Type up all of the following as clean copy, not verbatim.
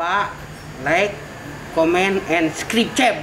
lupa like, comment, and subscribe.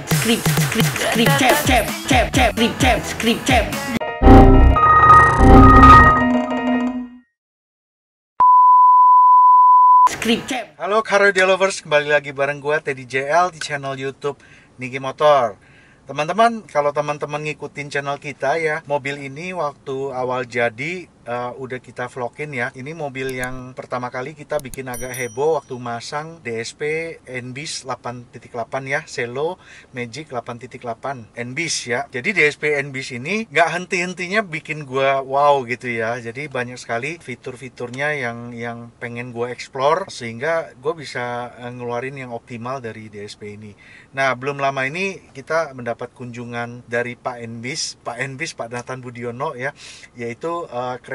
Halo Car Radio Lovers, kembali lagi bareng gue Teddy JL di channel YouTube Niki Motor. Teman-teman, kalau teman-teman ngikutin channel kita ya, mobil ini waktu awal jadi udah kita vlogin ya. Ini mobil yang pertama kali kita bikin agak heboh waktu masang DSP NBIS 8.8 ya, Selo Magic 8.8 NBIS ya. Jadi DSP NBIS ini nggak henti-hentinya bikin gua wow gitu ya. Jadi banyak sekali fitur-fiturnya yang pengen gua explore sehingga gua bisa ngeluarin yang optimal dari DSP ini. Nah, belum lama ini kita mendapat kunjungan dari Pak NBIS, Pak Nathan Budiono ya, yaitu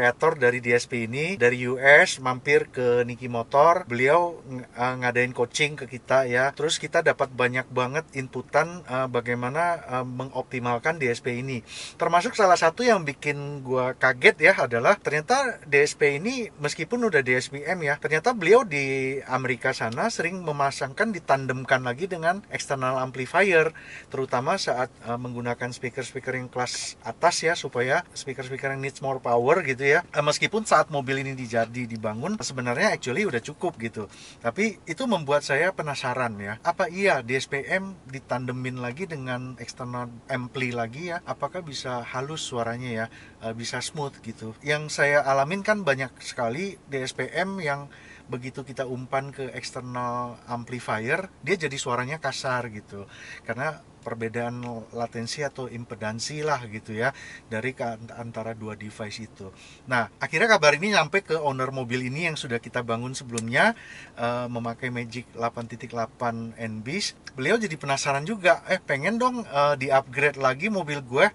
kreator dari DSP ini dari US, mampir ke Niki Motor. Beliau ngadain coaching ke kita ya. Terus kita dapat banyak banget inputan bagaimana mengoptimalkan DSP ini. Termasuk salah satu yang bikin gua kaget ya adalah ternyata DSP ini meskipun udah DSPM ya, ternyata beliau di Amerika sana sering memasangkan, ditandemkan lagi dengan external amplifier, terutama saat menggunakan speaker-speaker yang kelas atas ya, supaya speaker-speaker yang needs more power gitu ya. Meskipun saat mobil ini dibangun sebenarnya actually udah cukup gitu, tapi itu membuat saya penasaran ya, apa iya DSPM ditandemin lagi dengan external ampli lagi ya, apakah bisa halus suaranya ya, bisa smooth gitu. Yang saya alamin kan banyak sekali DSPM yang begitu kita umpan ke external amplifier, dia jadi suaranya kasar gitu, karena perbedaan latensi atau impedansi lah gitu ya dari antara dua device itu. Nah, akhirnya kabar ini nyampe ke owner mobil ini yang sudah kita bangun sebelumnya, memakai Magic 8.8 NBIS. Beliau jadi penasaran juga, pengen dong di-upgrade lagi mobil gue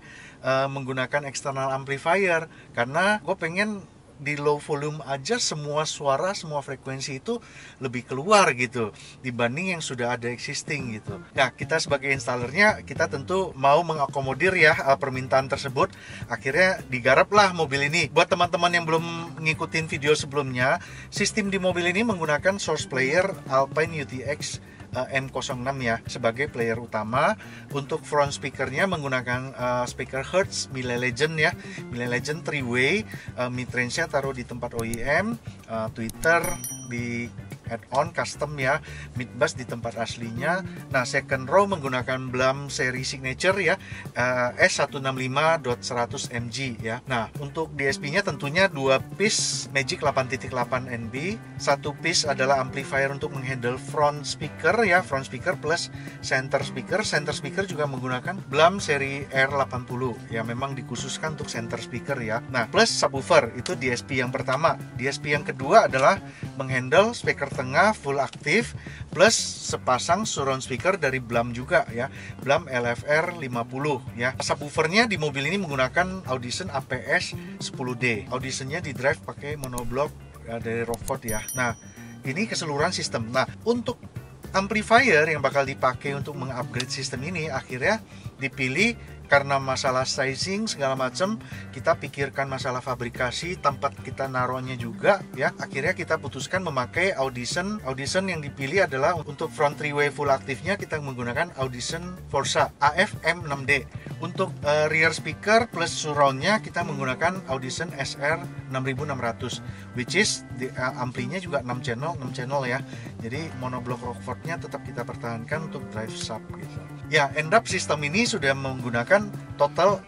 menggunakan external amplifier, karena gue pengen di low volume aja semua suara, semua frekuensi itu lebih keluar gitu dibanding yang sudah ada existing gitu. Nah, kita sebagai installernya kita tentu mau mengakomodir ya permintaan tersebut. Akhirnya digaraplah mobil ini. Buat teman-teman yang belum ngikutin video sebelumnya, sistem di mobil ini menggunakan source player Alpine UTX M06 ya sebagai player utama. Untuk front speakernya menggunakan speaker Hertz Miele Legend ya, Miele Legend 3-way. Mid range-nya taruh di tempat OEM, tweeter di add-on custom ya, mid bass di tempat aslinya. Nah, second row menggunakan Blam seri signature ya, S165.100 mg ya. Nah, untuk DSP-nya tentunya 2 piece Magic 8.8 NB, 1 piece adalah amplifier untuk menghandle front speaker ya, front speaker plus center speaker. Center speaker juga menggunakan Blam seri R80 ya, memang dikhususkan untuk center speaker ya. Nah, plus subwoofer, itu DSP yang pertama. DSP yang kedua adalah menghandle speaker tengah full aktif plus sepasang surround speaker dari Blam juga ya, Blam LFR 50 ya. Subwoofernya di mobil ini menggunakan Audison APS 10D. Audisonnya di drive pakai monoblock dari Rockford ya. Nah, ini keseluruhan sistem. Nah, untuk amplifier yang bakal dipakai untuk mengupgrade sistem ini akhirnya dipilih karena masalah sizing segala macam, kita pikirkan masalah fabrikasi, tempat kita naruhnya juga ya. Akhirnya kita putuskan memakai Audison. Audison yang dipilih adalah untuk front 3-way full aktifnya kita menggunakan Audison Forza AF M6D. Untuk rear speaker plus surroundnya kita menggunakan Audison SR 6600, which is amplinya juga 6 channel ya. Jadi monoblock Rockfordnya tetap kita pertahankan untuk drive sub gitu. Ya, end up sistem ini sudah menggunakan total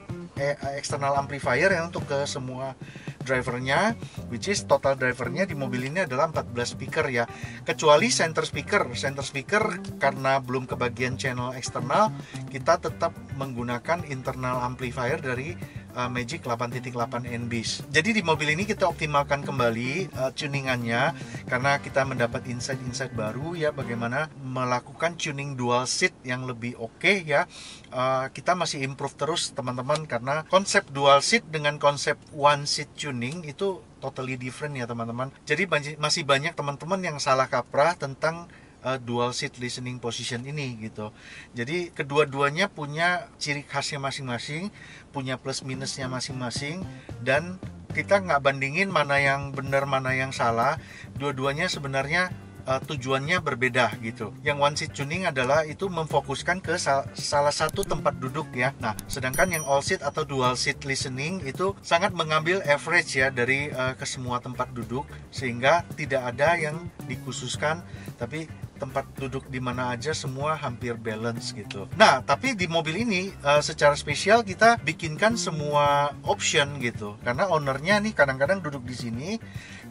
external amplifier yang untuk ke semua drivernya, which is total drivernya di mobil ini adalah 14 speaker ya, kecuali center speaker karena belum kebagian channel eksternal, kita tetap menggunakan internal amplifier dari Magic 8.8 NBIS. Jadi di mobil ini kita optimalkan kembali tuningannya karena kita mendapat insight baru ya, bagaimana melakukan tuning dual seat yang lebih oke ya. Kita masih improve terus teman-teman, karena konsep dual seat dengan konsep one seat tuning itu totally different ya teman-teman. Jadi masih banyak teman-teman yang salah kaprah tentang dual seat listening position ini gitu. Jadi kedua-duanya punya ciri khasnya masing-masing, punya plus minusnya masing-masing, dan kita nggak bandingin mana yang benar mana yang salah. Dua-duanya sebenarnya tujuannya berbeda gitu. Yang one seat tuning adalah itu memfokuskan ke salah satu tempat duduk ya. Nah, sedangkan yang all seat atau dual seat listening itu sangat mengambil average ya dari ke semua tempat duduk, sehingga tidak ada yang dikhususkan, tapi tempat duduk di mana aja semua hampir balance gitu. Nah, tapi di mobil ini secara spesial kita bikinkan semua option gitu. Karena ownernya nih kadang-kadang duduk di sini,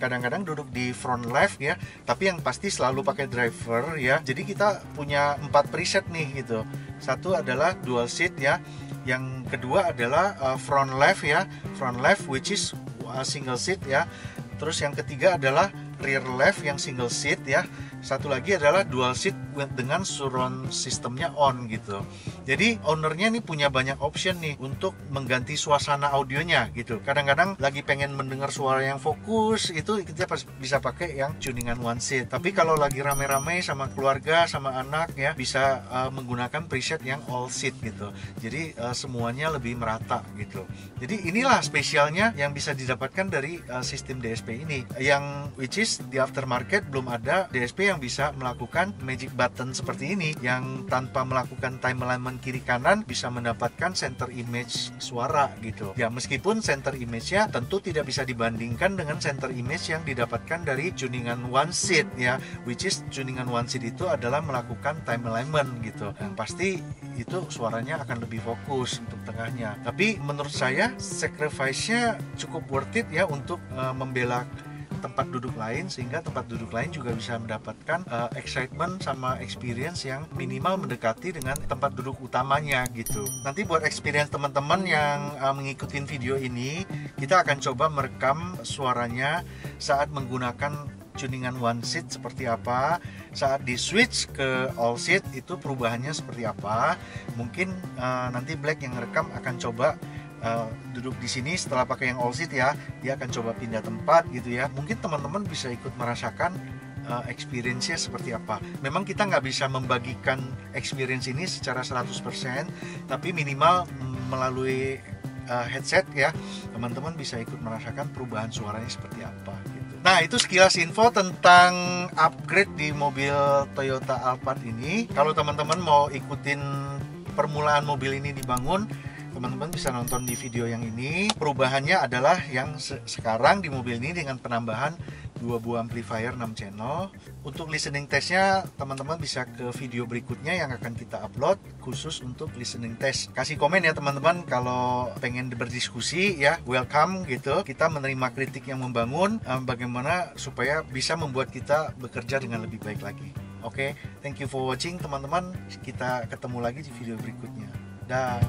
kadang-kadang duduk di front left ya. Tapi yang pasti selalu pakai driver ya. Jadi kita punya 4 preset nih gitu. Satu adalah dual seat ya. Yang kedua adalah front left ya. Front left which is single seat ya. Terus yang ketiga adalah rear left yang single seat ya. Satu lagi adalah dual seat dengan surround sistemnya on gitu. Jadi ownernya nih punya banyak option nih untuk mengganti suasana audionya gitu. Kadang-kadang lagi pengen mendengar suara yang fokus, itu kita bisa pakai yang tuningan one seat. Tapi kalau lagi rame-rame sama keluarga, sama anak ya, bisa menggunakan preset yang all seat gitu. Jadi semuanya lebih merata gitu. Jadi inilah spesialnya yang bisa didapatkan dari sistem DSP ini. Yang which is di aftermarket belum ada DSP yang bisa melakukan magic button seperti ini, yang tanpa melakukan time alignment kiri kanan bisa mendapatkan center image suara gitu. Ya, meskipun center image-nya tentu tidak bisa dibandingkan dengan center image yang didapatkan dari tuningan one seat ya, which is tuningan one seat itu adalah melakukan time alignment gitu. Yang pasti itu suaranya akan lebih fokus untuk tengahnya. Tapi menurut saya sacrifice-nya cukup worth it ya untuk membela tempat duduk lain, sehingga tempat duduk lain juga bisa mendapatkan excitement sama experience yang minimal mendekati dengan tempat duduk utamanya gitu. Nanti buat experience teman-teman yang mengikuti video ini, kita akan coba merekam suaranya saat menggunakan tuningan one seat seperti apa, saat di switch ke all seat itu perubahannya seperti apa. Mungkin nanti Black yang rekam akan coba duduk di sini setelah pakai yang all seat ya, dia akan coba pindah tempat gitu ya. Mungkin teman-teman bisa ikut merasakan experience-nya seperti apa. Memang kita nggak bisa membagikan experience ini secara 100%, tapi minimal melalui headset ya, teman-teman bisa ikut merasakan perubahan suaranya seperti apa gitu. Nah, itu sekilas info tentang upgrade di mobil Toyota Alphard ini. Kalau teman-teman mau ikutin permulaan mobil ini dibangun, teman-teman bisa nonton di video yang ini. Perubahannya adalah yang sekarang di mobil ini dengan penambahan 2 buah amplifier 6 channel. Untuk listening testnya teman-teman bisa ke video berikutnya yang akan kita upload khusus untuk listening test. Kasih komen ya teman-teman kalau pengen berdiskusi ya, welcome gitu. Kita menerima kritik yang membangun, bagaimana supaya bisa membuat kita bekerja dengan lebih baik lagi. Oke, thank you for watching teman-teman. Kita ketemu lagi di video berikutnya. Dah.